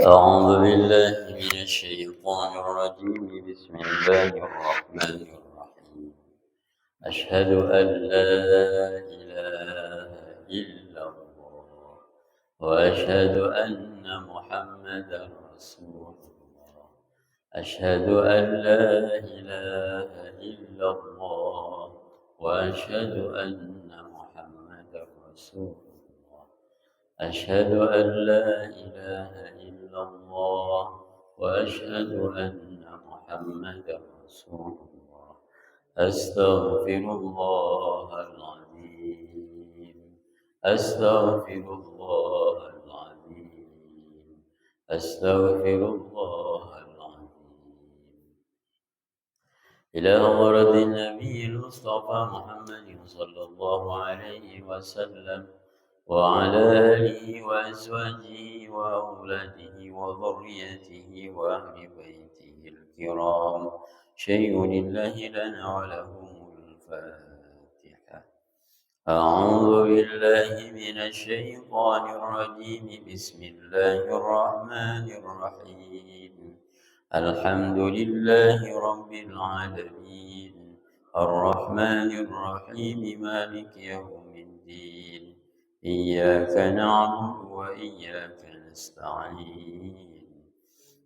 أعوذ بالله من الشيطان الرجيم بسم الله الرحمن الرحيم أشهد أن لا إله إلا الله وأشهد أن محمدا رسول الله أشهد أن لا إله إلا الله وأشهد أن محمدا رسول الله أشهد أن لا إله إلا الله وأشهد أن محمدا رسول الله أستغفر الله العظيم أستغفر الله العظيم أستغفر الله العظيم إلى ورد النبي المصطفى محمد صلى الله عليه وسلم وعلى آله وأزواجه وأولاده وذريته وأهل بيته الكرام شيء لله لنا ولهم الفاتحة أعوذ بالله من الشيطان الرجيم بسم الله الرحمن الرحيم الحمد لله رب العالمين الرحمن الرحيم مالك يوم الدين إياك نعبد وإياك نستعين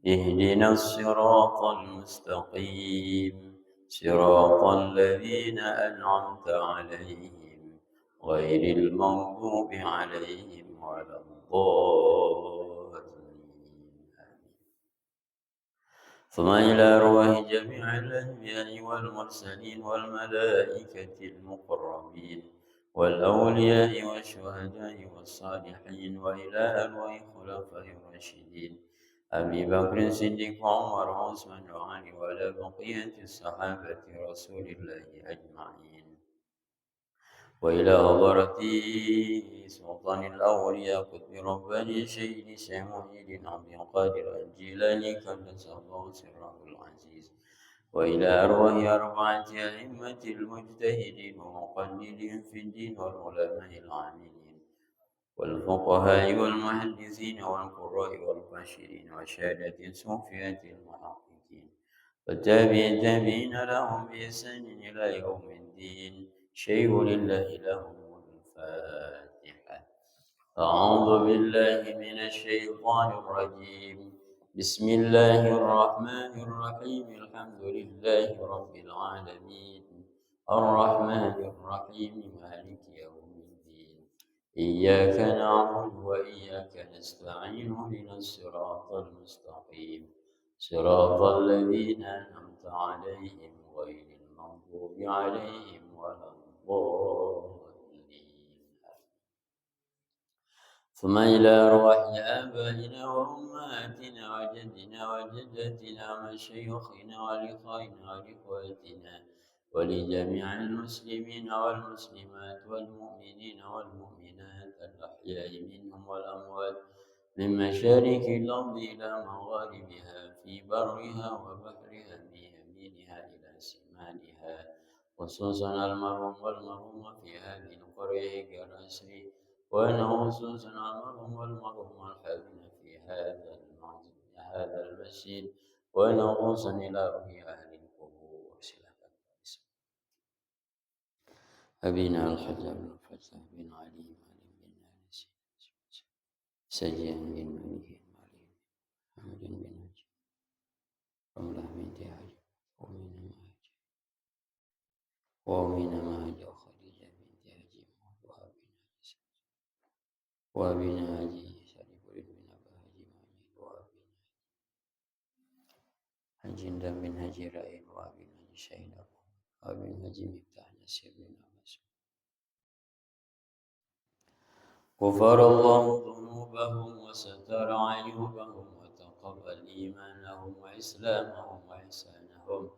اهدنا الصراط المستقيم صراط الذين أنعمت عليهم غير المغضوب عليهم ولا الضالين ثم إلى أرواح جميع الأنبياء والمرسلين والملائكة المقربين والأولياء والشهداء والصالحين وإلى أرواح خلفاء الراشدين أبي بكر الصديق وعمر وعثمان وعلي وعلى بقية الصحابة رسول الله أجمعين وإلى حضرة سلطان الأولياء قطب رباني شيخ محي عبد القادر الجيلاني قدس الله سره العزيز وإلى أرواح أربعة أئمة المجتهدين ومقلدين في الدين والعلماء العاملين والفقهاء والمحدثين والقراء والبشرين وشهادة الصوفية المحققين والتابعين لهم بإحسان إلى يوم الدين شيء لله لهم الفاتحة أعوذ بالله من الشيطان الرجيم بسم الله الرحمن الرحيم الحمد لله رب العالمين الرحمن الرحيم مالك يوم الدين إياك نعبد وإياك نستعين اهدنا الصراط المستقيم صراط الذين أنعمت عليهم غير المغضوب عليهم ولا الضالين ثم إلى أرواح آبائنا وأمهاتنا وجدنا وجدتنا ومشايخنا ولإخواننا ولإخواتنا ولجميع المسلمين والمسلمات والمؤمنين والمؤمنات الأحياء منهم والأموات من مشارق الأرض إلى مغاربها في برها وبحرها بيمينها إلى شمالها خصوصا المرحوم والمرحوم في هذه القرية كالأسر وأنه خصوصا المرحوم والمرحوم الحاضرين في هذا المسجد وأنه خصوصا إلى روح أهل القبور أبينا الحجر الفتح بن علي بن نانس سجين بن مليك علي محمد بن نجي رملة بنت هاجر ومن مهاجر خديجة بنت هاجر وابن هاجي شريف بن أبي هاجي بن هاجي رأي وابن هاجي شهيد وابن هاجي مفتاح نسير بن أبي غفر الله ذنوبهم وستر عيوبهم وتقبل إيمانهم وإسلامهم وإحسانهم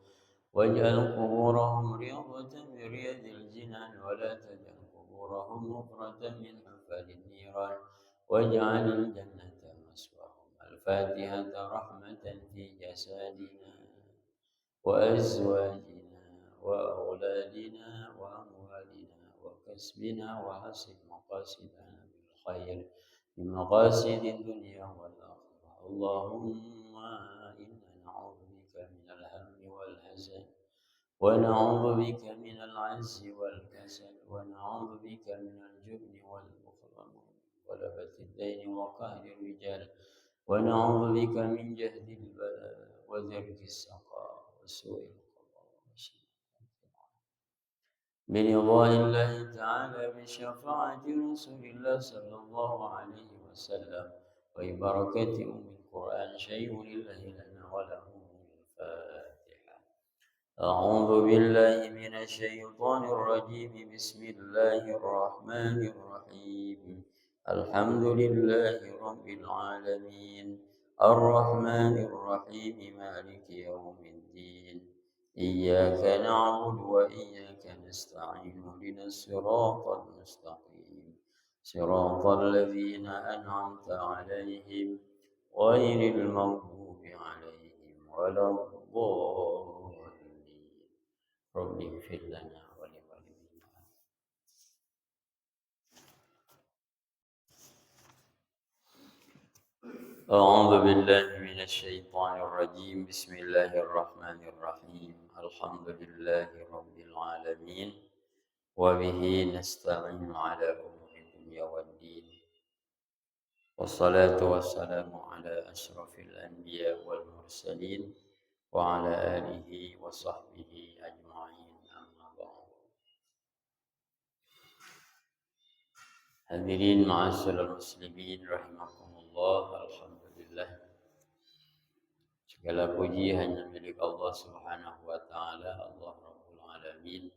واجعل قبورهم رياضة من رياض الجنان ولا تجعل قبورهم مفرة من حفل النيران واجعل الجنة مسواهم الفاتحة رحمة في جسادنا وأزواجنا وأولادنا وأموالنا بحسبنا وحسن مقاصدنا بالخير بمقاصد الدنيا والآخرة. اللهم إنا نعوذ بك من الهم والحزن، ونعوذ بك من العجز والكسل، ونعوذ بك من الجبن والبخل وغلبة الدين وقهر الرجال، ونعوذ بك من جهد البلاء ودرك السقاء وسوء القضاء برضا الله تعالى بشفاعة رسول الله صلى الله عليه وسلم وببركة أم القرآن شيء لله لنا ولهم الفاتحة. أعوذ بالله من الشيطان الرجيم. بسم الله الرحمن الرحيم. الحمد لله رب العالمين الرحمن الرحيم مالك يوم الدين إياك نعبد وإياك نستعين اهدنا الصراط المستقيم صراط الذين أنعمت عليهم غير المغضوب عليهم ولا الضالين. رب اغفر لنا ولوالدينا. أعوذ بالله من الشيطان الرجيم. بسم الله الرحمن الرحيم. الحمد لله رب العالمين وبه نستعين على أمور الدنيا والدين، والصلاة والسلام على أشرف الأنبياء والمرسلين وعلى آله وصحبه أجمعين. أما بعد. Hadirin ma'asyiral muslimin rahimakumullah. Alhamdulillah, segala puji hanya milik Allah Subhanahu wa taala, Allah Rabbul Alamin.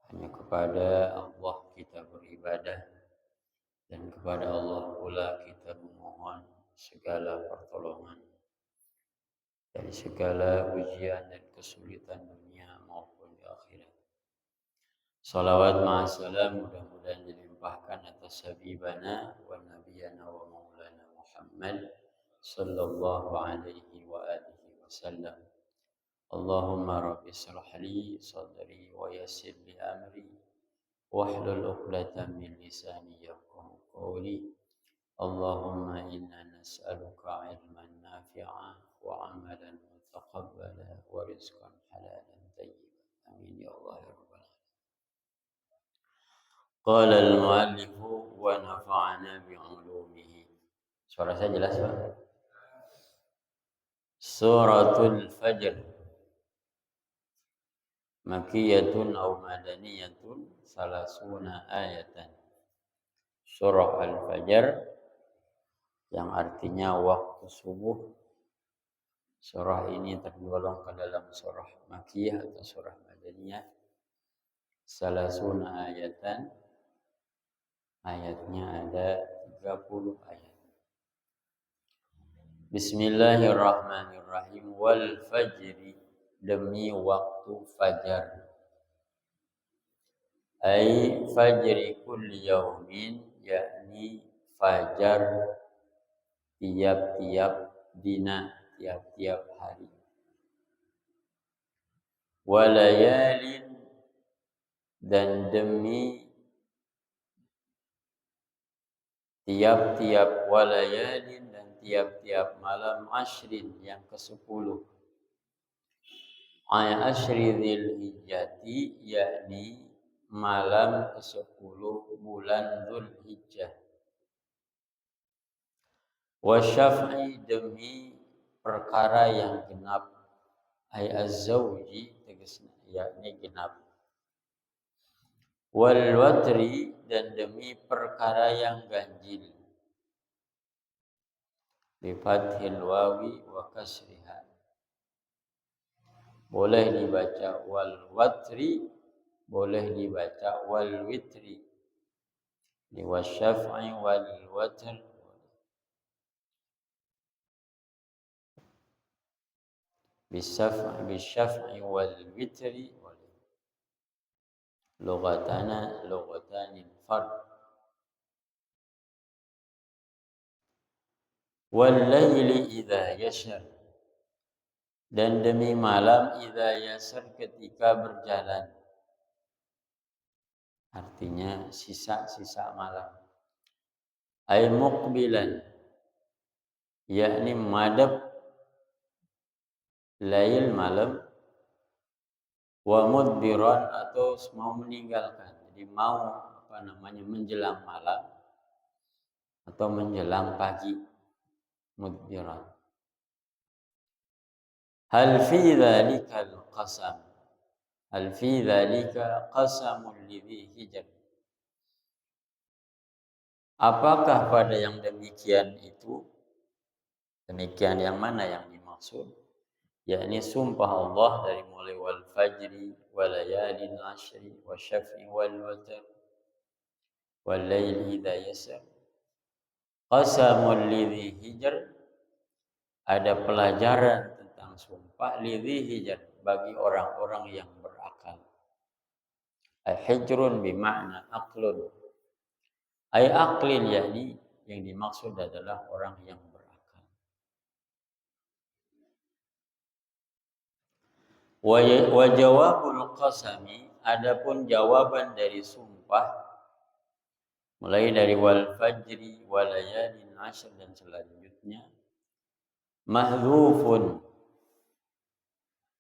Hanya kepada Allah kita beribadah, dan kepada Allah pula kita memohon segala pertolongan dari segala ujian dan kesulitan dunia maupun di akhirat. Salawat ma'asalam mudah-mudahan dilimpahkan atas habibana wa nabiyana wa maulana Muhammad sallallahu alaihi wa alihi wasallam. Allahumma rabbi shrah li sadri wa yassir li amri wahlul 'uqdatam min lisani yafqahu qawli. Allahumma inna nas'aluka 'ilman nafi'an wa 'amalan mutaqabbala wa rizqan halalan tayyiban. Amin ya Allah ya rabbal alamin. Qala al-mu'allif wa nafa'ana bi'ulumihi. Suara saya jelas, Pak? Suratul Fajr Makkiyatun aw madaniyatun salasuna ayatan. Surah Al-Fajr yang artinya waktu subuh. Surah ini tergolong ke dalam surah Makkiyah atau surah Madaniyah. Salasuna ayatan, ayatnya ada 30 ayat. Bismillahirrahmanirrahim. Wal fajri, demi waktu fajar. Ai fajri kulli yaumin, yakni fajar tiap-tiap dina, tiap-tiap hari. Walayalin, dan demi tiap-tiap walayalin, dan tiap-tiap malam ashrin, yang ke-10. Ashri Dzulhijjati, yakni malam ke-10 bulan Dzulhijjah. Wasyaf'i, demi perkara yang genap. Ai az-zawji, tegasna yakni genap. Wal watri, dan demi perkara yang ganjil. Bi fathil wawi wa kasriha. Boleh dibaca wal watri, boleh dibaca wal witri. Di wasyaf'i wal watr. Bisyaf'i wal witri. Lughatana lughatanil fard. Wal laili idza yashar, dan demi malam idza yasar, ketika berjalan. artinya sisa-sisa malam. Ay muqbilan, yakni madhab lail malam, wa mudbiran atau mau meninggalkan. Jadi mau menjelang malam atau menjelang pagi, mudbiran. Hal fi dzalikal qasam. Hal fi dzalika qasamun lidzi hijr. Apakah pada yang demikian itu, demikian yang mana yang dimaksud? Yakni sumpah Allah dari mulai wal fajri wa layalin ashri wa syaf'i wal watr wal laili idza yasr. Qasamul lidzi hijr, ada pelajaran tentang sumpah lidzi hijr bagi orang-orang yang berakal. Hijrun bimakna aqlun. Ay aqlin, yakni yang dimaksud adalah orang yang berakal. Wa jawabul qasami, adapun jawaban dari sumpah mulai dari wal fajri wa layalin ashr dan selanjutnya, mahdzufun,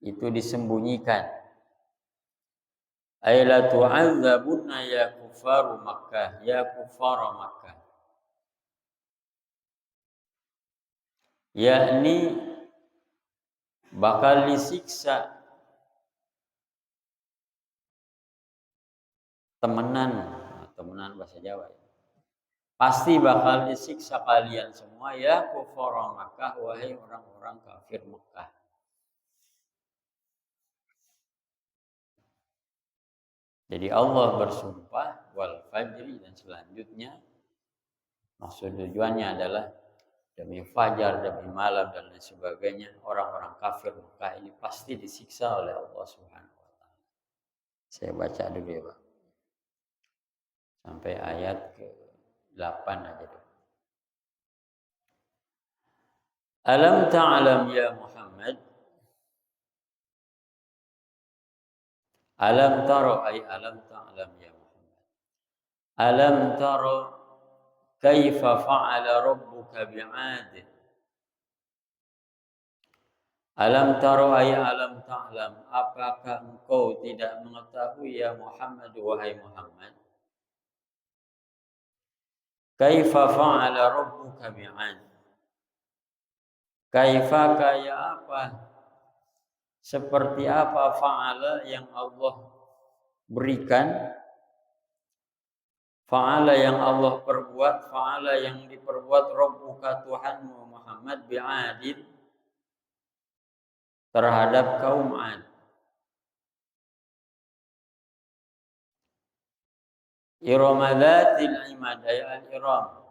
itu disembunyikan. Ay la tu'adzabunna ya kufaru Makkah, ya kufara Makkah. Yakni bakal disiksa temenan bahasa Jawa ya. Pasti bakal disiksa kalian semua ya kufara Makkah, wahai orang-orang kafir Mekah. Jadi Allah bersumpah wal fajri dan selanjutnya, maksud tujuannya adalah demi fajar, demi malam dan lain sebagainya, orang-orang kafir Mekah ini pasti disiksa oleh Allah Subhanahu wa taala. Saya baca dulu ya, Pak. Sampai ayat ke-8 aja dulu. Alam ta'lam ya Muhammad. Alam taro ay alam ta'lam ya Muhammad. Alam taro kaifa fa'ala rabbuka bi'ad. Alam taro ay alam ta'lam, apakah engkau tidak mengetahui ya Muhammad, wahai Muhammad, kaifa fa'ala rabbuka bi'ad. Kaifa, kaya apa, seperti apa fa'ala yang Allah berikan, fa'ala yang Allah perbuat, fa'ala yang diperbuat rabbuka Tuhanmu Muhammad bi'adin, terhadap kaum Ad. Irama dzatil imad ay al-iram,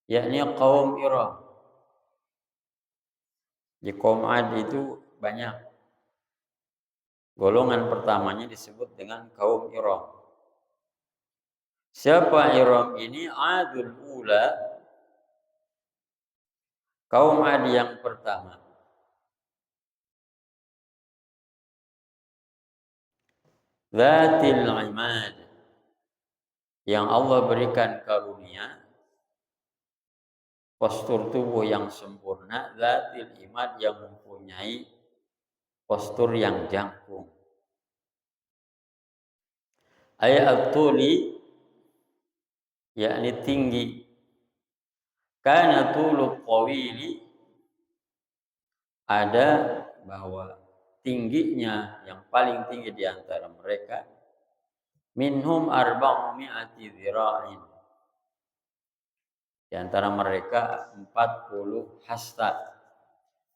yakni kaum Iram. Di kaum Ad itu banyak. Golongan pertamanya disebut dengan kaum Iram. Siapa Iram ini? Adul ula, kaum Ad yang pertama. Dzatil imad, yang Allah berikan karunia postur tubuh yang sempurna, dzatil imad, yang mempunyai postur yang jangkung. Ayat tuli, yakni tinggi. Kana tulu qawili, ada bahwa tingginya yang paling tinggi di antara mereka, minhum 400 dzira'in, di antara mereka 40 hasta.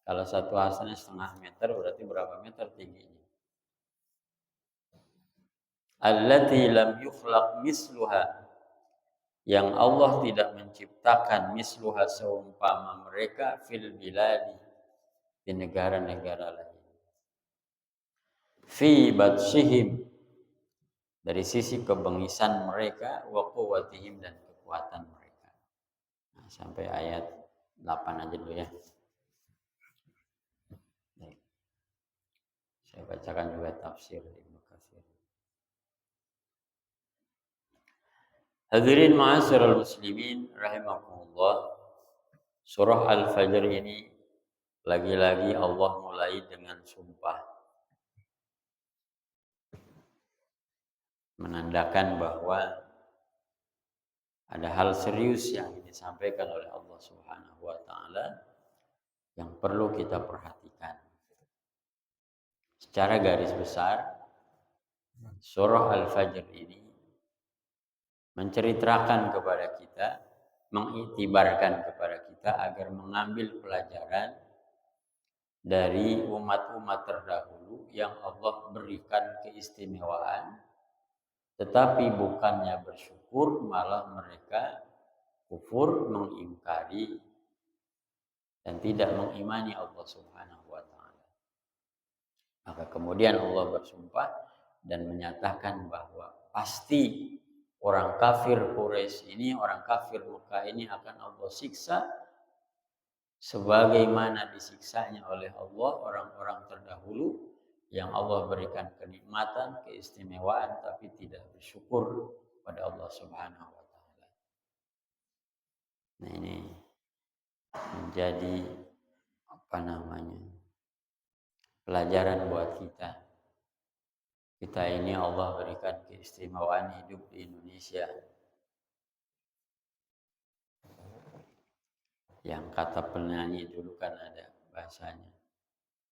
Kalau satu hastanya setengah meter, berarti berapa meter tingginya? Allati lam yukhlaq misluha, yang Allah tidak menciptakan misluha seumpama mereka fil biladi, di negara-negara lain. Fi batshihim, dari sisi kebengisan mereka, wa quwwatihim, dan kekuatan mereka. Nah, sampai ayat 8 aja dulu ya. Baik. Saya bacakan juga tafsir Ibnu Katsir. Hadirin ma'asyiral muslimin rahimakumullah. Surah Al-Fajr ini lagi-lagi Allah mulai dengan sumpah. Menandakan bahwa ada hal serius yang disampaikan oleh Allah Subhanahu wa taala yang perlu kita perhatikan. Secara garis besar, surah Al-Fajr ini menceritakan kepada kita, mengiktibarkan kepada kita agar mengambil pelajaran dari umat-umat terdahulu yang Allah berikan keistimewaan, tetapi bukannya bersyukur, malah mereka kufur, mengingkari, dan tidak mengimani Allah Subhanahu wa taala. Maka kemudian Allah bersumpah dan menyatakan bahwa pasti orang kafir Quraisy ini, orang kafir Mekah ini akan Allah siksa sebagaimana disiksanya oleh Allah orang-orang terdahulu yang Allah berikan kenikmatan, keistimewaan tapi tidak bersyukur pada Allah Subhanahu wa taala. Nah, ini menjadi pelajaran buat kita. Kita ini Allah berikan keistimewaan hidup di Indonesia. Yang kata penyanyi dulu kan ada bahasanya,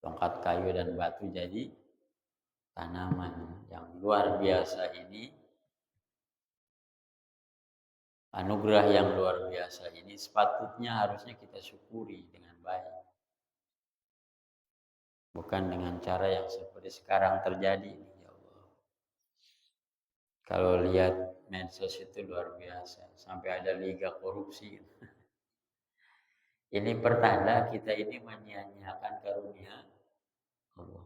tongkat kayu dan batu jadi tanaman. Yang luar biasa ini, anugerah yang luar biasa ini sepatutnya harusnya kita syukuri dengan baik. Bukan dengan cara yang seperti sekarang terjadi. Ya Allah. Kalau lihat medsos itu luar biasa. Sampai ada liga korupsi. Ini pertanda kita ini menyia-nyiakan karunia Allah.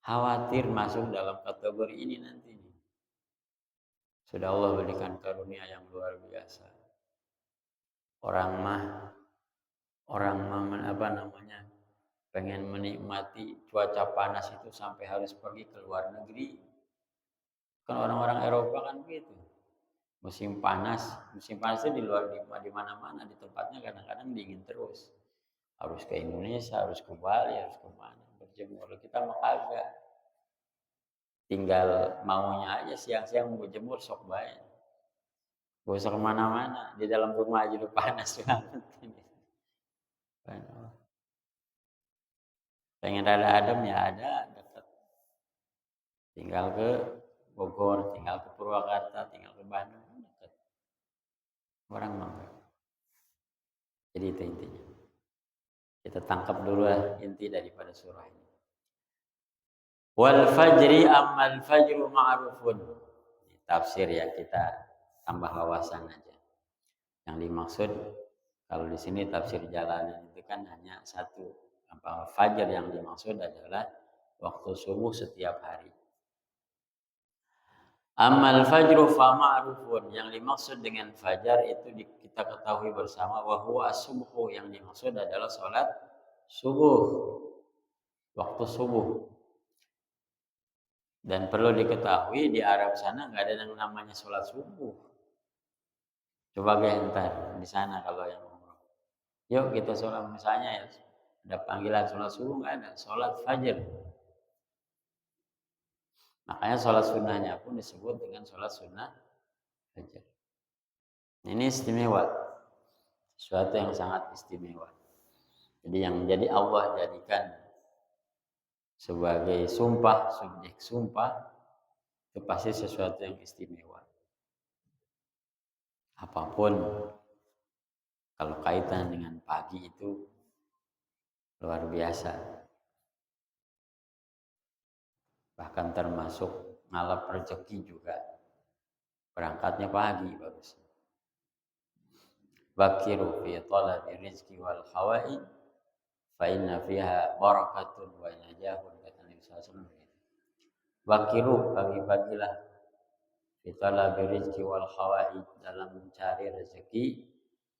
Khawatir masuk dalam kategori ini nanti. Sudah Allah berikan karunia yang luar biasa. Orang pengen menikmati cuaca panas itu sampai harus pergi ke luar negeri. Kan orang-orang Eropa kan begitu. Musim panas itu di mana-mana, di tempatnya kadang-kadang dingin terus. Harus ke Indonesia, harus ke Bali, harus ke mana berjemur. Kita mah kagak. Tinggal maunya aja siang-siang berjemur sok baik. Gak usah kemana-mana, di dalam rumah aja udah panas banget. Pengen rada adem ya ada dekat. Tinggal ke Bogor, tinggal ke Purwakarta, tinggal ke Bandung. Orang mau. Jadi itu intinya. Kita tangkap dulu inti daripada surah ini. Wal fajri ammal fajru ma'rufun. Tafsir ya, kita tambah wawasan aja. Yang dimaksud kalau di sini tafsir Jalalain itu kan hanya satu. Fajar yang dimaksud adalah waktu subuh setiap hari. Amal fajru fa ma'rufun, yang dimaksud dengan fajar itu kita ketahui bersama, wa huwa as-subhu, yang dimaksud adalah salat subuh, waktu subuh. Dan perlu diketahui di Arab sana nggak ada yang namanya salat subuh. Coba gentar di sana kalau yang umroh. Yuk kita salat, misalnya ya ada panggilan salat subuh, nggak ada, salat fajar. Makanya sholat sunnahnya pun disebut dengan sholat sunnah fajar. Ini istimewa, sesuatu yang sangat istimewa. Jadi yang menjadi Allah jadikan sebagai sumpah, subjek sumpah, itu pasti sesuatu yang istimewa. Apapun, kalau kaitan dengan pagi itu luar biasa. Bahkan termasuk ngalap rezeki juga. Berangkatnya pagi bagus. Bakiru fi talabi rizki wal hawa'i fa inna fiha barakatun wa najahun, kata Nabi SAW. Bakiru, pagi-pagilah fi talabi rizki wal hawa'i, dalam mencari rezeki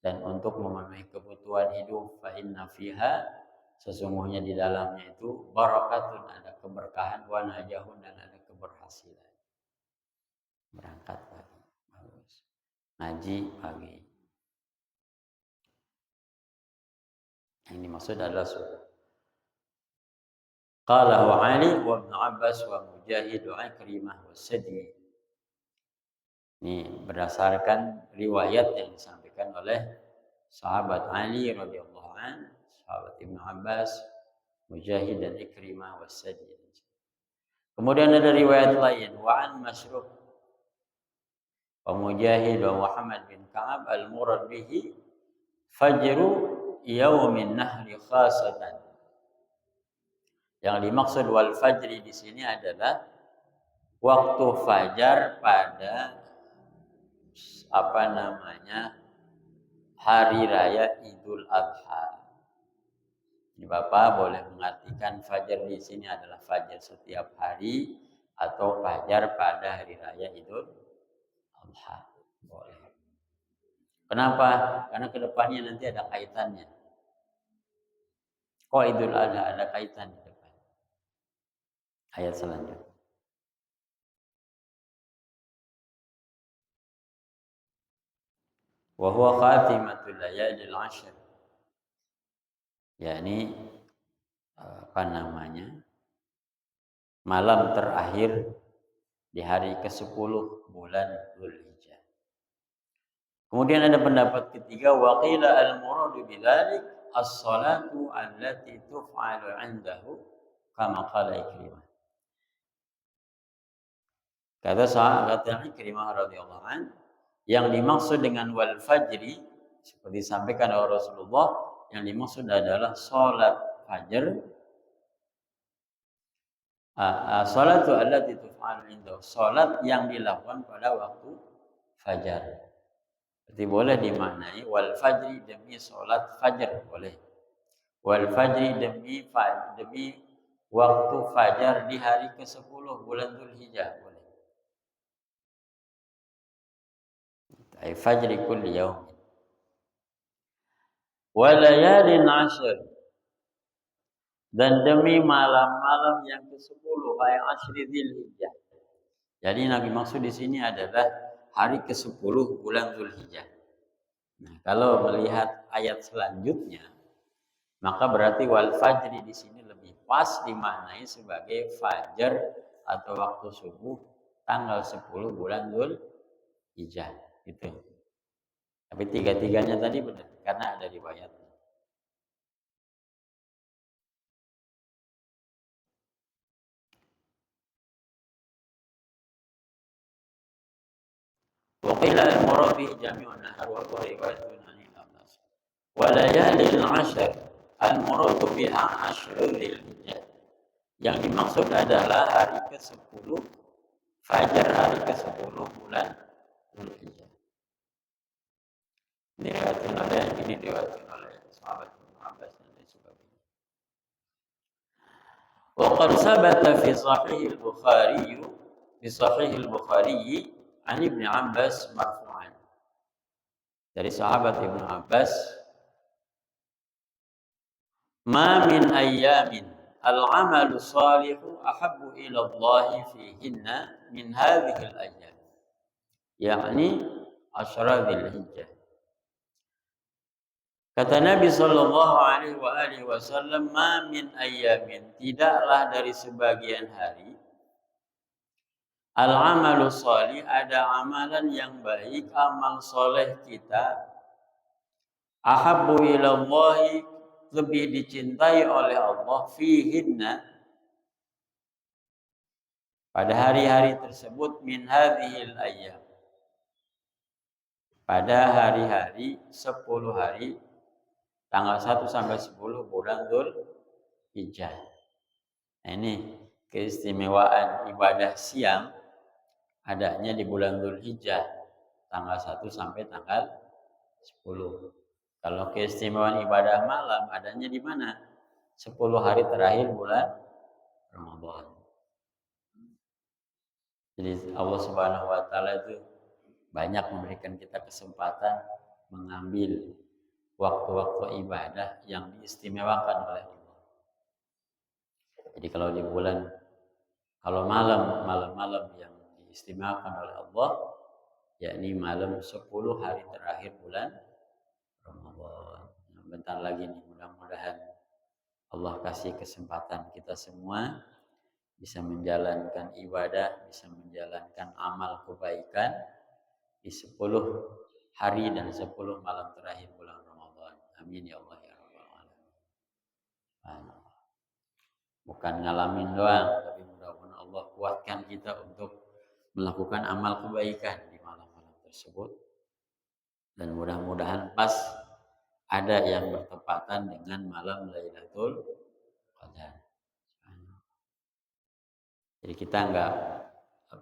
dan untuk memenuhi kebutuhan hidup. Fa inna fiha, sesungguhnya di dalamnya itu barakatun, ada keberkahan, wa najahun, dan ada keberhasilan. Berangkat pagi. ngaji pagi. Yang dimaksud adalah subuh. Qala wa Ali wa Ibn Abbas wa Mujahid wa Ikrimah wa Sadi. Ini berdasarkan riwayat yang disampaikan oleh sahabat Ali radhiyallahu an, sahabat Ibn Abbas, Mujahid dan Ikrimah wa Sadi. Kemudian ada riwayat lain wa an Masruq wa Mujahid wa Muhammad bin Ka'ab al-murad bihi fajru yaumin nahri khasatan. Yang dimaksud wal fajri di sini adalah waktu fajar pada hari raya Idul Adha. Ini Bapak boleh mengartikan fajar di sini adalah fajar setiap hari atau fajar pada hari raya Idul Adha. Boleh. Kenapa? Karena kedepannya nanti ada kaitannya. Kok Idul Adha ada kaitan di depan? Ayat selanjutnya. Wa huwa khatimatul layalil 'ashr. Yakni malam terakhir di hari ke-10 bulan Dzulhijjah. Kemudian ada pendapat ketiga wa qila al-muradu bidzalik as-salatu allati tuf'alu 'indahu kama qala Ikrimah. Kata Ikrimah radhiyallahu an, yang dimaksud dengan wal fajri seperti disampaikan oleh Rasulullah, yang dimaksud adalah salat fajar. Salatu allati tuf'alu indahu, salat yang dilakukan pada waktu fajar. Jadi boleh dimaknai wal fajri demi salat fajar, boleh. Wal fajri demi waktu fajar di hari ke-10 bulan Dzulhijjah, boleh. Ay fajri kulli yaum. Wa layalin 'ashr, dan demi malam-malam yang ke-10 ay asyri Dzulhijjah. Jadi yang dimaksud di sini adalah hari ke-10 bulan Dzulhijjah. Nah, kalau melihat ayat selanjutnya, maka berarti wal fajri di sini lebih pas dimaknai sebagai fajar atau waktu subuh tanggal 10 bulan Dzulhijjah. Gitu. Tapi tiga-tiganya tadi benar karena ada riwayat. Wa qila al-murad bi jami'un nahar wa riwayatun an al-Abbas. Wa layalil 'ashr al-murad biha ashrul Dzulhijjah. Yang dimaksud adalah hari ke-10 fajar hari ke-10 bulan Dzulhijjah. Ini diriwayatkan oleh sahabat Ibnu Abbas dan lain sebagainya. Wa qad sabata fi sahih al-Bukhari an Ibnu Abbas marfu'an. Dari sahabat Ibnu Abbas, ma min ayyamin al-'amalu salihu ahabbu ila Allah fihinna min hadhihi al-ayyam. Yani asyra Dzulhijjah. Kata Nabi sallallahu alaihi wasallam, ma min ayyamin, tidaklah dari sebagian hari, al-amalu shalih, ada amalan yang baik, amal soleh kita, ahabbu ilallahi, lebih dicintai oleh Allah, fihinna, pada hari-hari tersebut, min hadhil ayyam, pada hari-hari 10 hari tanggal 1 sampai 10 bulan Dzulhijjah. Nah, ini keistimewaan ibadah siang adanya di bulan Dzulhijjah tanggal 1 sampai tanggal 10. Kalau keistimewaan ibadah malam adanya di mana? 10 hari terakhir bulan Ramadan. Jadi Allah Subhanahu wa taala itu banyak memberikan kita kesempatan mengambil waktu-waktu ibadah yang diistimewakan oleh Allah. Jadi kalau malam-malam yang diistimewakan oleh Allah, yakni malam 10 hari terakhir bulan Ramadan. Nah, bentar lagi nih, mudah-mudahan Allah kasih kesempatan kita semua bisa menjalankan ibadah, bisa menjalankan amal kebaikan di 10 hari dan 10 malam terakhir bulan Ramadan. Amin ya Allah ya Rabbal Alamin. Bukan ngalamin doang, tapi mudah-mudahan Allah kuatkan kita untuk melakukan amal kebaikan di malam-malam tersebut. Dan mudah-mudahan pas ada yang bertepatan dengan malam Lailatul Qadar. Jadi kita enggak,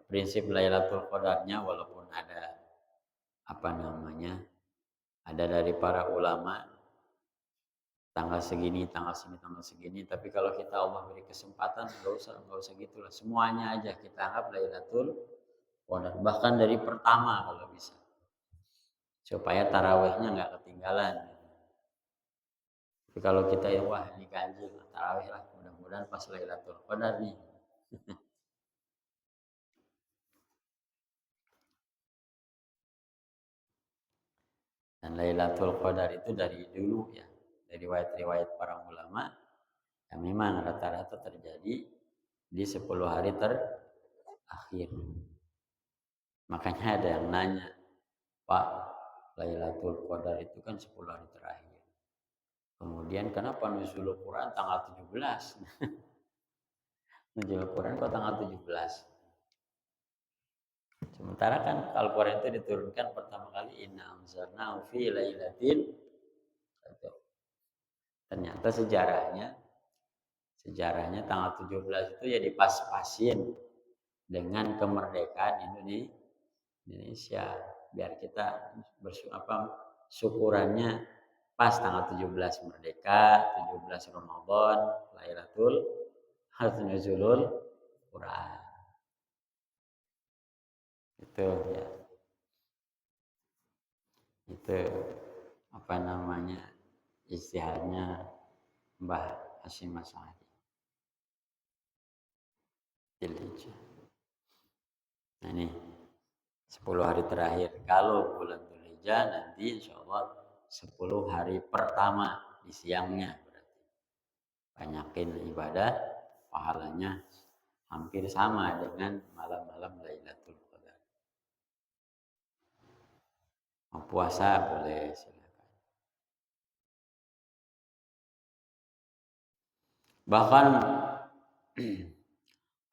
prinsip Lailatul Qadarnya walaupun ada ada dari para ulama tanggal segini, tanggal segini. Tapi kalau kita Allah beri kesempatan, nggak usah gitulah. Semuanya aja kita anggap Lailatul Qadar. Bahkan dari pertama kalau bisa, supaya tarawihnya nggak ketinggalan. Tapi kalau kita wah ini ganjil, tarawih lah. Mudah-mudahan pas Lailatul Qadar nih. Dan Lailatul Qadar itu dari dulu ya, dari riwayat-riwayat para ulama, yang memang rata-rata terjadi di 10 hari terakhir. Makanya ada yang nanya, Pak, Lailatul Qadar itu kan 10 hari terakhir. Kemudian kenapa nuzul Quran tanggal 17? Nuzul Quran kok tanggal 17? Sementara kan Al-Quran itu diturunkan pertama kali inna anzalnahu fi lailatin. Ternyata sejarahnya tanggal 17 itu ya dipas-pasin dengan kemerdekaan Indonesia, biar kita syukurannya pas tanggal 17 merdeka, 17 Ramadan, Lailatul Nuzulul Quran. Itu ya. Itu istihadnya Mbah Hasyim Asy'ari. Nah ini 10 hari terakhir. Kalau bulan Dzulhijjah nanti insya Allah 10 hari pertama di siangnya berarti. Banyakin ibadah, pahalanya hampir sama dengan malam-malam Lailatul Qadar. Mau puasa boleh, silakan. Bahkan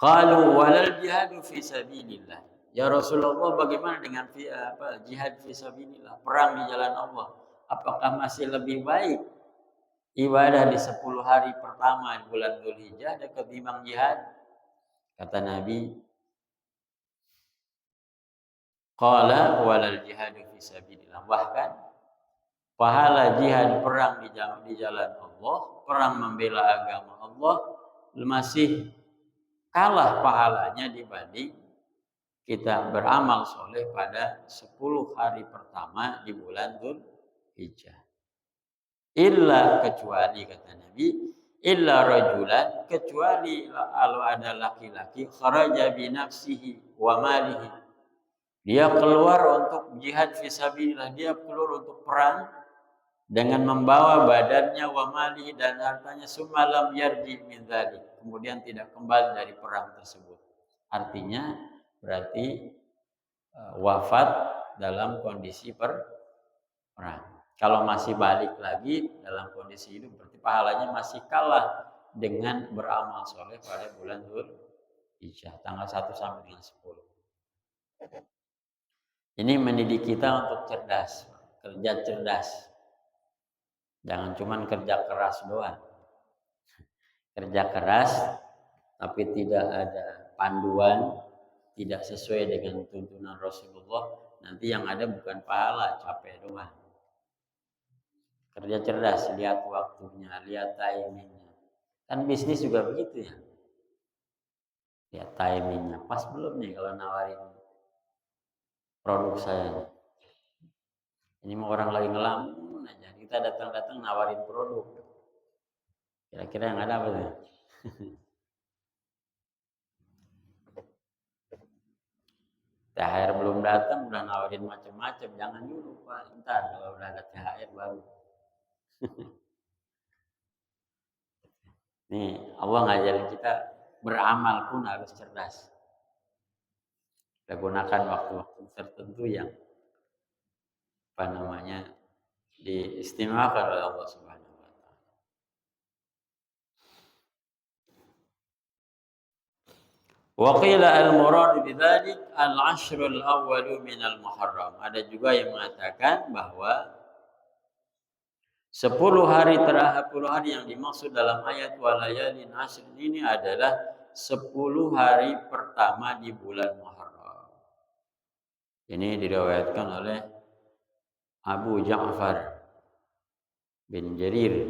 qalu walal jihadu fi sabilillah. Ya Rasulullah, bagaimana dengan jihad fi sabilillah, perang di jalan Allah? Apakah masih lebih baik ibadah di 10 hari pertama di bulan Dzulhijjah ketimbang jihad? Kata Nabi, qala walal jihadu fi sabilillah. Bahkan pahala jihad perang di jalan Allah, perang membela agama Allah masih kalah pahalanya dibanding kita beramal soleh pada 10 hari pertama di bulan Dzulhijjah. Illa, kecuali kata Nabi, illa rajulan, kecuali kalau ada laki-laki kharaja bi nafsihi wa malihi. Dia keluar untuk jihad fisabilillah, dia keluar untuk perang dengan membawa badannya wa malihi dan hartanya, summalam yarji min dzalik, kemudian tidak kembali dari perang tersebut. Artinya berarti wafat dalam kondisi perang. Kalau masih balik lagi dalam kondisi hidup, berarti pahalanya masih kalah dengan beramal soleh pada bulan Dzulhijjah, tanggal 1 sampai dengan 10. Ini mendidik kita untuk cerdas, kerja cerdas. Jangan cuma kerja keras doang. Kerja keras, tapi tidak ada panduan, tidak sesuai dengan tuntunan Rasulullah, nanti yang ada bukan pahala, capek doang. Kerja cerdas, lihat waktunya, lihat timingnya. Kan bisnis juga begitu ya. Lihat timingnya, pas belum nih kalau nawarin produk saya. Ini mau orang lagi ngelamun aja, kita datang-datang nawarin produk. Kira-kira yang ada apa tuh? THR belum datang udah nawarin macam-macam, jangan dulu Pak, ntar kalau udah ada THR baru. Nih Allah ngajarin kita beramal pun harus cerdas. Kita gunakan waktu-waktu tertentu yang apa namanya diistimewakan oleh Allah Subhanahu wa taala. Wa qila al-murad bidzalik al-ashrul awwalu min al-muharram. Ada juga yang mengatakan bahwa 10 hari terakhir 10 hari yang dimaksud dalam ayat walayalin ashr ini adalah 10 hari pertama di bulan Muharram. Ini diriwayatkan oleh Abu Ja'far bin Jarir.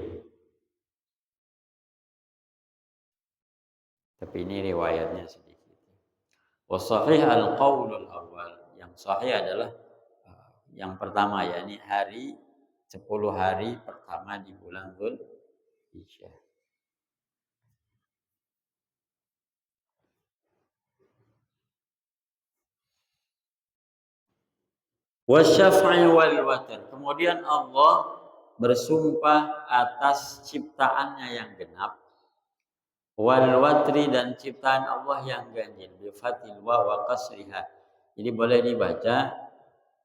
Tapi ini riwayatnya sedikit. Wa sahih al-qaulul awal. Yang sahih adalah yang pertama, yakni hari 10 hari pertama di bulan Dzulhijjah. Wasyaf'i wal watr. Kemudian Allah bersumpah atas ciptaannya yang genap, wal watri, dan ciptaan Allah yang ganjil, bi fathil wa wa qasriha. Jadi boleh dibaca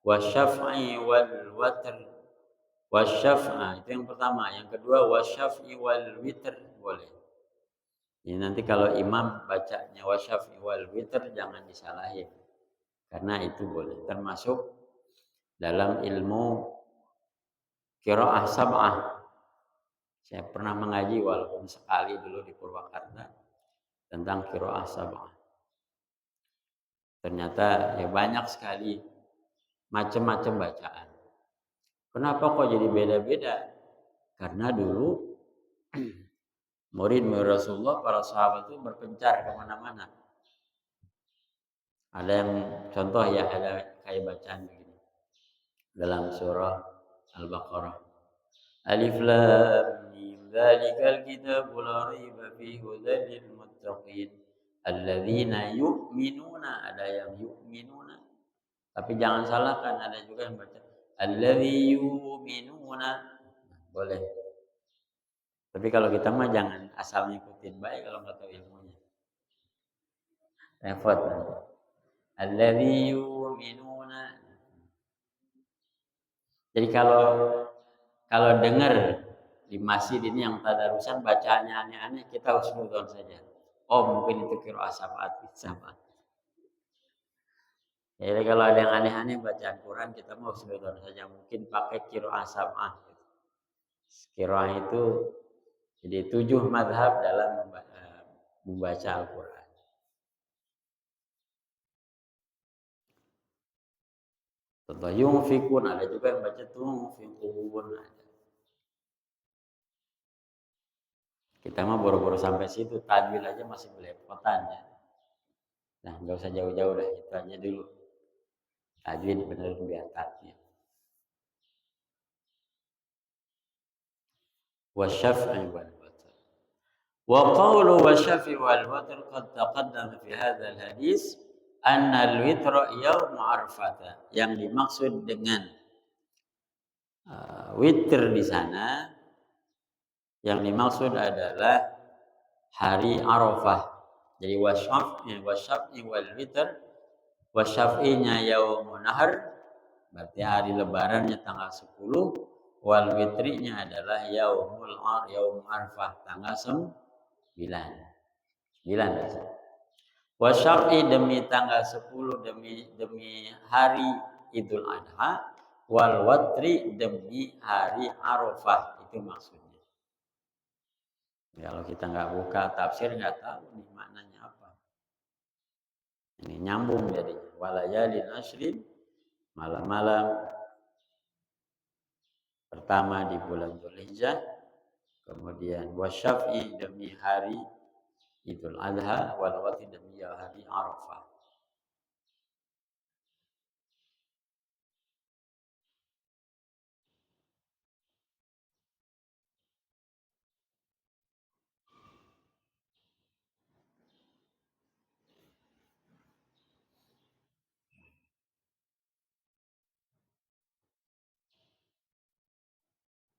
wasyaf'i wal watr. Wasyaf'a itu yang pertama, yang kedua wasyaf'i wal witr boleh. Ini nanti kalau imam bacanya wasyaf'i wal witr jangan disalahin. Karena itu boleh termasuk dalam ilmu qiraah sab'ah. Saya pernah mengaji walaupun sekali dulu di Purwakarta tentang qiraah sab'ah. Ternyata ya banyak sekali macam-macam bacaan. Kenapa kok jadi beda-beda? Karena dulu murid Rasulullah, para sahabat itu berpencar kemana-mana. Ada yang contoh ya, ada kayak bacaan begini dalam surah Al-Baqarah. Alif lam mim dzalikal kitabul la raiba fihi hudan lil muttaqin alladzina yu'minuna, ada yang yu'minuna. Tapi jangan salahkan, ada juga yang baca alladzi yu'minuna. Boleh. Tapi kalau kita mah jangan asal ngikutin baik kalau nggak tahu ilmunya. Repot nanti. Alladzi yu'minuna. Jadi kalau dengar di masjid ini yang tadarusan bacaannya aneh-aneh, kita husnuzon saja. Oh mungkin itu qiraah sab'at. Jadi kalau ada yang aneh-aneh bacaan Quran, kita mau husnuzon saja. Mungkin pakai qiraah sab'ah. Qiraah itu jadi 7 mazhab dalam membaca Al-Quran. Contoh yunfikun, ada juga yang baca tunfikun. Kita mah boro-boro sampai situ, tajwid aja masih belepotan ya. Nah, nggak usah jauh-jauh dah, itu aja dulu. Tajwid bener biar tajwid. Wasyaf'i wal watr. Wa qawlu wasyaf'i wal watr qad taqaddama fi hadzal hadis anna al-witra yaum arfah. Yang dimaksud dengan witir di sana, yang dimaksud adalah hari Arafah. Jadi wasyaf'i wal witr, wasyaf'inya yaumun nahar, berarti hari lebarannya tanggal 10, wal witrinya adalah yaum Arafah tanggal 9. 9. Wasyaf'i demi tanggal 10, demi hari Idul Adha, wal watri demi hari Arafah, itu maksudnya. Kalau kita nggak buka tafsir nggak tahu nih maknanya apa. Ini nyambung jadi walayalin ashrin, malam-malam pertama di bulan Dzulhijjah, kemudian wasyaf'i demi hari Idul Adha, wal watri demi hari Arafah.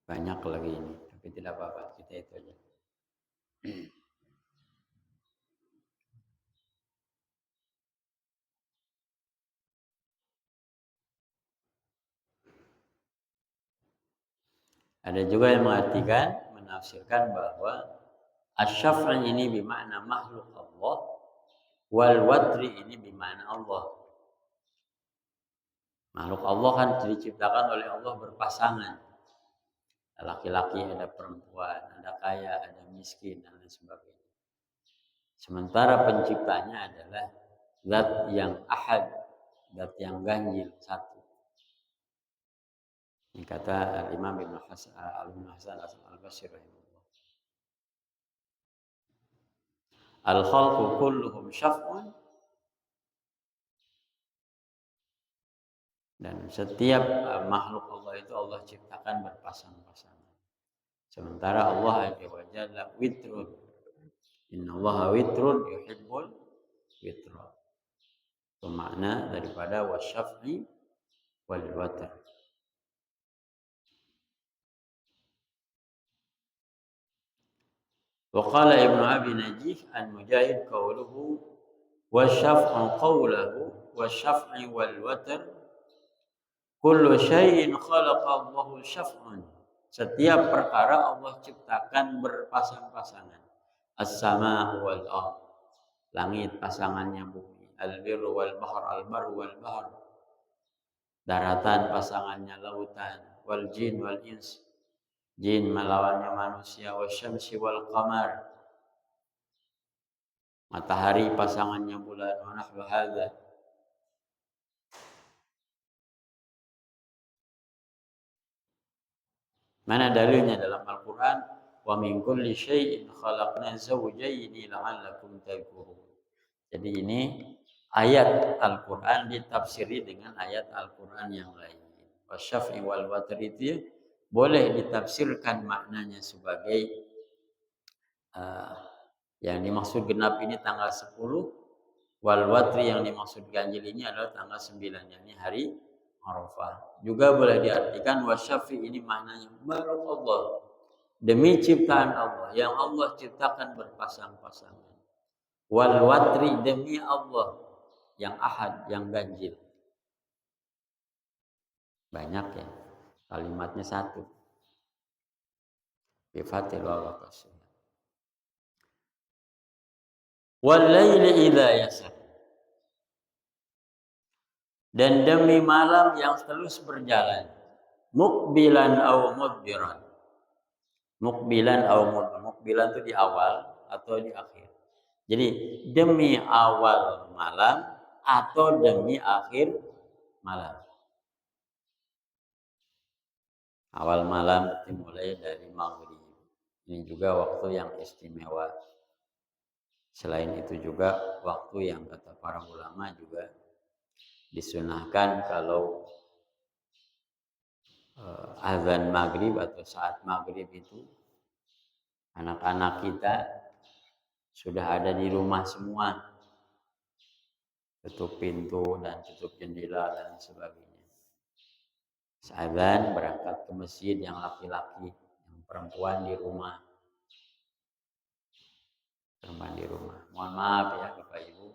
banyak lagi ini, tapi tidak apa-apa, kita itu aja. Ada juga yang menafsirkan bahwa asy-syaf'i ini bermakna makhluk Allah, wal watri ini bermakna Allah. Makhluk Allah kan diciptakan oleh Allah berpasangan. Laki-laki, ada perempuan, ada kaya, ada miskin, dan lain sebagainya. Sementara penciptanya adalah zat yang ahad, zat yang ganjil, satu. Ini kata Imam Ibnu Hasan Al-Basri rahimahullah. Al-khalqu kulluhum syaf'un, dan setiap makhluk Allah itu Allah ciptakan berpasang-pasangan. Sementara Allah Azza wa Jalla witrun. Innallaha witrun yuhibbul witra. Itu makna daripada wasyaf'i wal watr. Wa qala Ibnu Abi Najih an Mujahid qawluhu wasyaf'u qawluhu wasyaf'i wal watr kullu syai'in khalaqa Allahu syaf'an. Setiap perkara Allah ciptakan berpasang-pasangan. As-sama wal ard. Langit pasangannya bumi. Al-birru wal bahr, al-barru wal bahr. Daratan pasangannya lautan. Wal jin wal ins. Jin melawannya manusia. Wasyamsi wal qamar. Matahari pasangannya bulan. Wa nahwu hadza. Mana dalilnya dalam Al-Quran? Wa min kulli syai'in khalaqna zawjaini la'allakum tadhkurun. Jadi ini ayat Al-Quran ditafsiri dengan ayat Al-Quran yang lain. Wasyaf'i wal watr itu boleh ditafsirkan maknanya sebagai yang dimaksud genap ini tanggal 10, wal watri yang dimaksud ganjil ini adalah tanggal 9, yakni hari Arafah. Juga boleh diartikan wasyafi ini maknanya makhluk Allah, demi ciptaan Allah yang Allah ciptakan berpasang-pasangan. Wal watri demi Allah yang ahad, yang ganjil. Banyak ya, kalimatnya satu. Bi fathil waw wa kasr. Wal laili idza yasar. Dan demi malam yang terus berjalan. Mukbilan au mudbiran. Mukbilan au mudbiran. Mukbilan itu di awal atau di akhir. Jadi demi awal malam atau demi akhir malam. Awal malam dimulai dari maghrib. Ini juga waktu yang istimewa. Selain itu juga waktu yang kata para ulama juga disunahkan kalau azan maghrib atau saat maghrib itu anak-anak kita sudah ada di rumah semua, tutup pintu dan tutup jendela dan sebagainya. Azan berangkat ke masjid yang laki-laki, yang perempuan di rumah. Perempuan di rumah. Mohon maaf ya Bapak Ibu.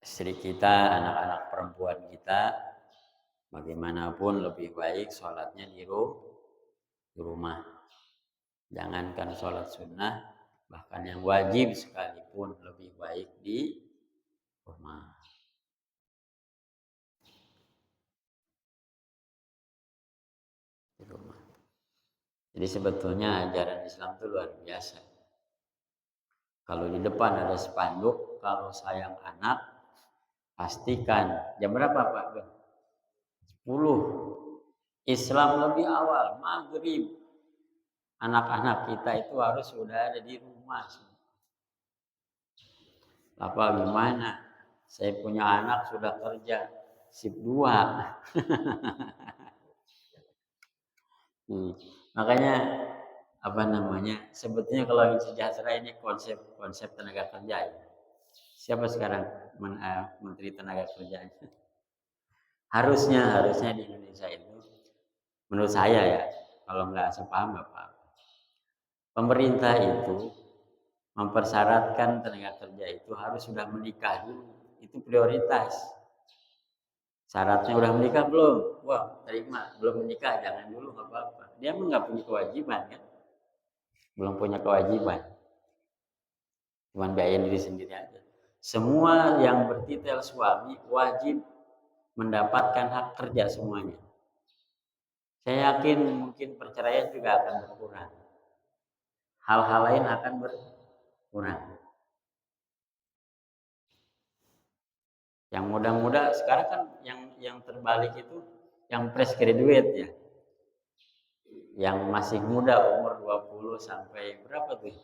Istri kita, anak-anak perempuan kita, bagaimanapun lebih baik sholatnya di rumah. Jangankan sholat sunnah, bahkan yang wajib sekalipun lebih baik di rumah. Di rumah. Jadi sebetulnya ajaran Islam itu luar biasa. Kalau di depan ada spanduk, kalau sayang anak, pastikan jam berapa Pak? 10. Islam lebih awal, maghrib. Anak-anak kita itu harus sudah ada di rumah. Apa gimana? Saya punya anak sudah kerja shift 2. Makanya apa namanya? Sebetulnya kalau ingin sejahtera ini konsep tenaga kerja ya. Siapa sekarang Menteri Tenaga Kerja? Harusnya di Indonesia itu Menurut saya ya, kalau nggak sepaham nggak apa-apa. Pemerintah itu mempersyaratkan tenaga kerja itu harus sudah menikah dulu. Itu prioritas. Syaratnya udah menikah belum? Wah, terima. Belum menikah, jangan dulu, nggak apa-apa. Dia emang nggak punya kewajiban kan? Belum punya kewajiban. Cuman biayain diri sendiri aja. Semua yang bertitel suami wajib mendapatkan hak kerja semuanya. Saya yakin mungkin perceraian juga akan berkurang. Hal-hal lain akan berkurang. Yang muda-muda sekarang kan yang terbalik itu yang fresh graduate ya. Yang masih muda umur 20 sampai berapa tuh?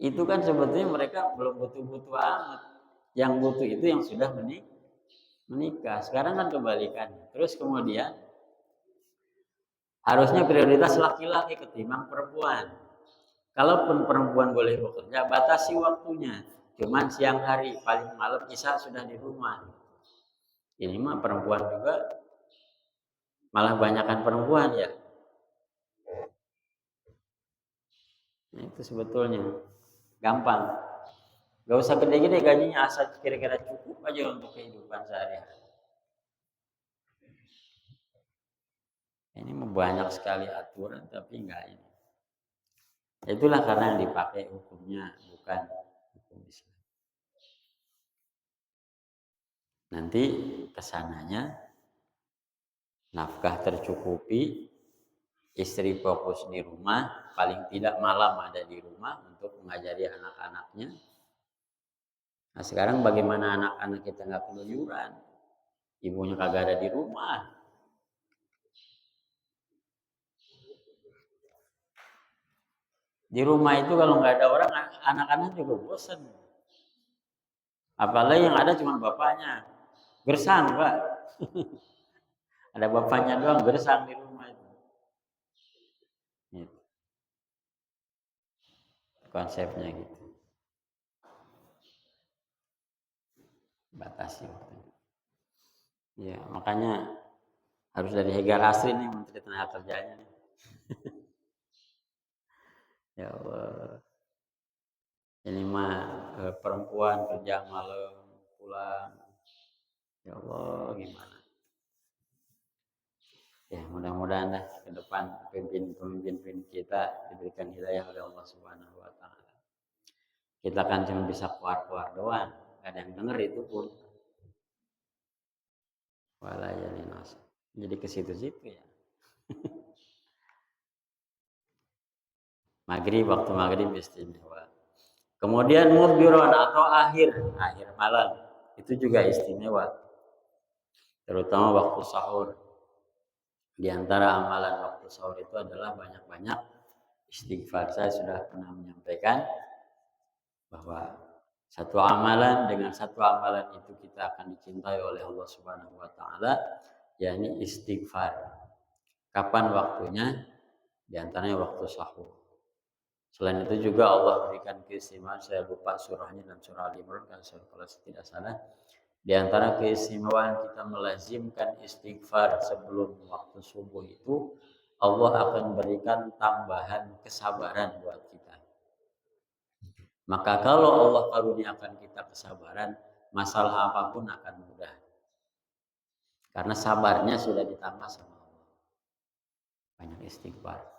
Itu kan sebetulnya mereka belum butuh-butuh amat. Yang butuh itu yang sudah menikah. Sekarang kan kebalikan. Terus kemudian harusnya prioritas laki-laki ketimbang perempuan. Kalaupun perempuan boleh bekerja, batasi waktunya. Cuman siang hari, paling malam isya sudah di rumah. Ini mah perempuan juga, malah banyakkan perempuan ya. Nah, itu sebetulnya gampang. Gak usah gede-gede gajinya, asal kira-kira cukup aja untuk kehidupan sehari-hari. Ini banyak sekali aturan tapi enggak ini. Itulah karena yang dipakai hukumnya bukan hukum Islam. Nanti kesananya nafkah tercukupi, istri fokus di rumah, paling tidak malam ada di rumah untuk mengajari anak-anaknya. Nah sekarang bagaimana anak-anak kita nggak keluyuran, ibunya kagak ada di rumah. Di rumah itu kalau nggak ada orang, anak-anak juga bosan. Apalagi yang ada cuma bapaknya. Gersang, Pak. Ada bapaknya doang gersang di rumah itu. Gitu. Konsepnya gitu. Batasi waktunya. Ya, makanya harus dari Hegar Asri nih Menteri Tenaga Kerjanya nih. Ya Allah. Ini mah perempuan kerja malam pulang. Ya Allah, gimana? Ya mudah-mudahan dah ke depan pemimpin kita diberikan hidayah oleh Allah Subhanahu wa taala. Kita kan cuma bisa keluar-keluar doang, gak ada yang denger itu pun. Wala yalinas. Jadi ke situ-situ ya. Maghrib, waktu maghrib istimewa. Kemudian mudbiron atau akhir malam itu juga istimewa. Terutama waktu sahur. Di antara amalan waktu sahur itu adalah banyak-banyak istighfar. Saya sudah pernah menyampaikan bahwa satu amalan dengan satu amalan itu kita akan dicintai oleh Allah Subhanahu wa taala, yakni istighfar. Kapan waktunya? Di antaranya waktu sahur. Selain itu juga Allah berikan keistimewaan, saya lupa surahnya dan surah Al-Imran kalau tidak salah. Di antara keistimewaan kita melazimkan istighfar sebelum waktu subuh itu, Allah akan berikan tambahan kesabaran buat kita. Maka kalau Allah karuniakan kita kesabaran, masalah apapun akan mudah. Karena sabarnya sudah ditambah sama Allah. Banyak istighfar.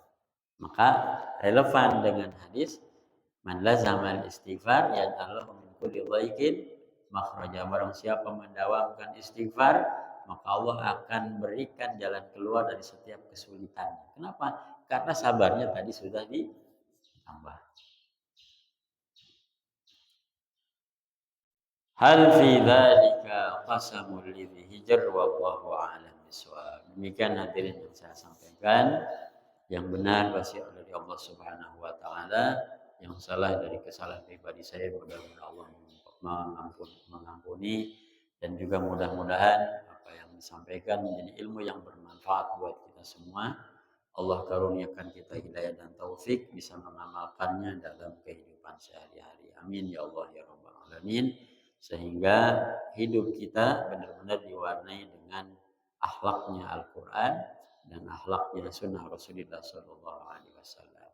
Maka relevan dengan hadis man lazamal istighfar ya Allah min kulli dhaiqin makhraja. Barang siapa mendawamkan istighfar, maka Allah akan berikan jalan keluar dari setiap kesulitan. Kenapa? Karena sabarnya tadi sudah ditambah. Hal fi dzalika qasamul lidhi hijr wallahu a'lam bishawab. Demikian hadirin yang saya sampaikan. Yang benar pasti dari Allah Subhanahu wa taala, yang salah dari kesalahan pribadi saya mudah-mudahan Allah mengampuni dan juga mudah-mudahan apa yang disampaikan menjadi ilmu yang bermanfaat buat kita semua. Allah karuniakan kita hidayah dan taufik bisa mengamalkannya dalam kehidupan sehari-hari. Amin ya Allah ya rabbal alamin. Sehingga hidup kita benar-benar diwarnai dengan akhlaknya Al-Quran dan akhlaknya sunnah Rasulullah Sallallahu Alaihi Wasallam.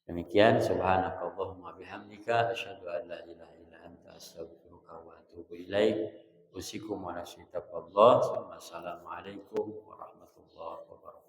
Demikian, subhanakallahumma bihamdika asyhadu an la ilaha illa anta astaghfiruka wa atubu ilaik. Usikum wa nafsi taqwallah. Wassalamualaikum warahmatullahi wabarakatuh.